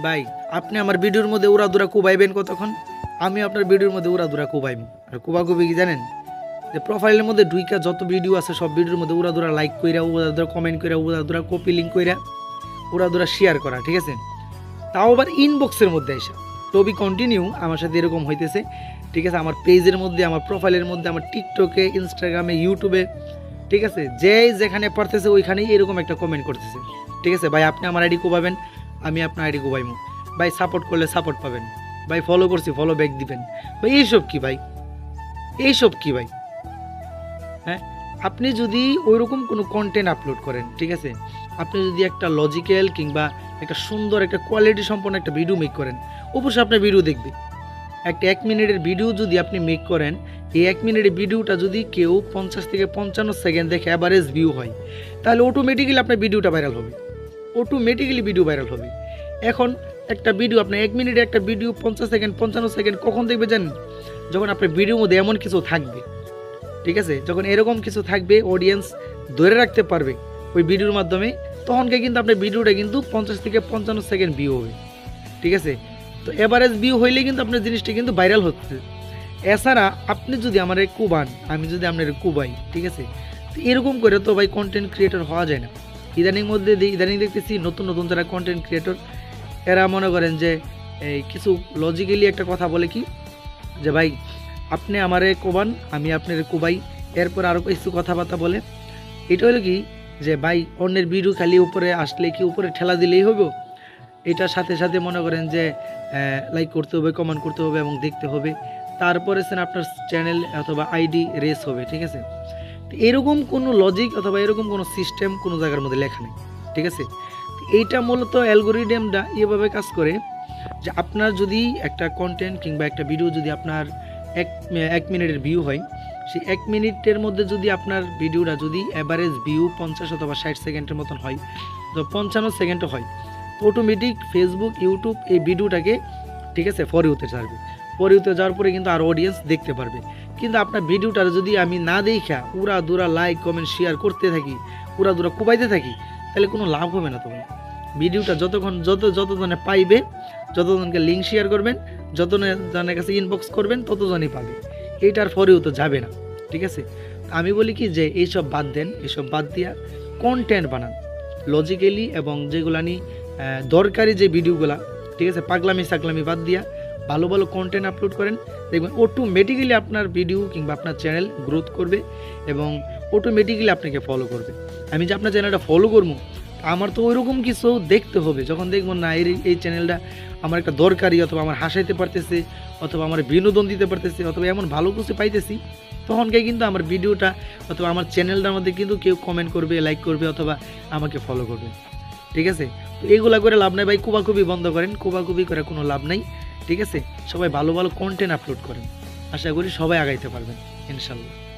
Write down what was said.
ভাই আপনি আমার ভিডিওর মধ্যে উড়াদুরা কুবাইবেন কতক্ষণ, আমি আপনার ভিডিওর মধ্যে উড়াদুরা কুবাইব। আর কুবাকুবি কি জানেন, যে প্রোফাইলের মধ্যে ঢুইকা যত ভিডিও আছে সব ভিডিওর মধ্যে উড়াদুরা লাইক কইরা, উড়াদুরা কমেন্ট কইরা, উড়াদুরা কপি লিঙ্ক কইরা, উড়াদুরা শেয়ার করা, ঠিক আছে? তাও আবার ইনবক্সের মধ্যে এসে। তো বি কন্টিনিউ আমার সাথে এরকম হইতেছে, ঠিক আছে? আমার পেজের মধ্যে, আমার প্রোফাইলের মধ্যে, আমার টিকটকে, ইনস্টাগ্রামে, ইউটিউবে, ঠিক আছে? যে যেখানে পারতেছে ওইখানেই এরকম একটা কমেন্ট করতেছে, ঠিক আছে? ভাই আপনি আমার আইডি কোবাবেন, আমি আপনার আইডি কোবাইমু। ভাই সাপোর্ট করলে সাপোর্ট পাবেন, ভাই ফলো করছি ফলো ব্যাক দিবেন। ভাই এইসব কি ভাই, এইসব কি ভাই? হ্যাঁ, আপনি যদি ওইরকম কোনো কন্টেন্ট আপলোড করেন, ঠিক আছে, আপনি যদি একটা লজিক্যাল কিংবা একটা সুন্দর একটা কোয়ালিটি সম্পন্ন একটা ভিডিও মেক করেন, অবশ্যই আপনার ভিডিও দেখবে। একটা 1 মিনিটের ভিডিও যদি আপনি মেক করেন, এই 1 মিনিটের ভিডিওটা যদি কেউ 50 থেকে 55 সেকেন্ড দেখে অ্যাভারেজ ভিউ হয়, তাহলে অটোমেটিক্যালি আপনার ভিডিওটা ভাইরাল হবে, অটোমেটিক্যালি ভিডিও ভাইরাল হবে। এখন একটা ভিডিও, আপনার 1 মিনিটে একটা ভিডিও 50 সেকেন্ড 55 সেকেন্ড কখন দেখবে জানেন? যখন আপনার ভিডিওর মধ্যে এমন কিছু থাকবে, ঠিক আছে, যখন এরকম কিছু থাকবে অডিয়েন্স ধরে রাখতে পারবে ওই ভিডিওর মাধ্যমে, তখনকে কিন্তু আপনার ভিডিওটা কিন্তু 50 থেকে 55 সেকেন্ড ভিউ হবে, ঠিক আছে? তো এভারেজ ভিউ হইলে কিন্তু আপনার জিনিসটা কিন্তু ভাইরাল হচ্ছে। এছাড়া আপনি যদি আমার কুবান, আমি যদি আপনার কুবাই, ঠিক আছে, তো এরকম করে তো ভাই কন্টেন্ট ক্রিয়েটর হওয়া যায় না। ইদানিং দেখতেছি নতুন নতুন যারা কন্টেন্ট ক্রিয়েটর, এরা মনে করেন যে এই কিছু লজিক্যালি একটা কথা বলে কি, যে ভাই আপনি আমারে কোবান, আমি আপনার কুবাই, এরপর আরও কিছু কথাবার্তা বলে। এটা হলো কি, যে ভাই অন্যের ভিডিও খালি উপরে আসলে কি উপরে ঠেলা দিলেই হবে? এটার সাথে সাথে মনে করেন যে লাইক করতে হবে, কমেন্ট করতে হবে এবং দেখতে হবে, তারপরে আপনার চ্যানেল অথবা আইডি রেস হবে, ঠিক আছে? তো এরকম কোনো লজিক অথবা এরকম কোনো সিস্টেম কোনো জায়গার মধ্যে লেখা নেই, ঠিক আছে? এইটা মূলত অ্যালগোরিদমটা এভাবে কাজ করে যে আপনার যদি একটা কন্টেন্ট কিংবা একটা ভিডিও যদি আপনার এক মিনিটের ভিউ হয়, সেই 1 মিনিটের মধ্যে যদি আপনার ভিডিওটা যদি অ্যাভারেজ ভিউ 50 অথবা 60 সেকেন্ডের মতন হয়, তো 55 সেকেন্ডও হয়, অটোমেটিক ফেসবুক, ইউটিউব এই ভিডিওটাকে, ঠিক আছে, ফর ইউতে ছাড়বে। ফর ইউতে যাওয়ার পরে কিন্তু আর অডিয়েন্স দেখতে পারবে। কিন্তু আপনার ভিডিওটা যদি আমি না দেখা উড়া দুরা লাইক কমেন্ট শেয়ার করতে থাকি, উড়া দুরা কুবাইতে থাকি, তাহলে কোনো লাভ হবে না। তোমার ভিডিওটা যতজনে পাইবে, যতজনকে লিঙ্ক শেয়ার করবেন, যতজনের কাছে ইনবক্স করবেন, ততজনই পাবে। এইটার ফর ইউতে যাবে না, ঠিক আছে? আমি বলি কি, যে এইসব বাদ দেন, এইসব বাদ দিয়া কন্টেন্ট বানান লজিক্যালি, এবং যেগুলানি দরকারি যে ভিডিওগুলা, ঠিক আছে, পাগলামি সাগলামি বাদ দিয়া ভালো ভালো কন্টেন্ট আপলোড করেন, দেখবেন অটোমেটিক্যালি আপনার ভিডিও কিংবা আপনার চ্যানেল গ্রোথ করবে এবং অটোমেটিক্যালি আপনাকে ফলো করবে। আমি যে আপনার চ্যানেলটা ফলো করবো, আমার তো ওইরকম কিছু দেখতে হবে। যখন দেখবো না এই চ্যানেলটা আমার একটা দরকারি, অথবা আমার হাসাইতে পারতেছে, অথবা আমার বিনোদন দিতে পারতেছে, অথবা এমন ভালো কিছু পাইতেছি, তখনকে কিন্তু আমার ভিডিওটা অথবা আমার চ্যানেলটার মধ্যে কিন্তু কেউ কমেন্ট করবে, লাইক করবে, অথবা আমাকে ফলো করবে, ঠিক আছে? তো এইগুলা করে লাভ নাই ভাই, কুবাকুবি বন্ধ করেন, কুবাকুবি করে কোনো লাভ নাই, ঠিক আছে? সবাই ভালো ভালো কন্টেন্ট আপলোড করেন, আশা করি সবাই আগাইতে পারবেন ইনশাল্লাহ।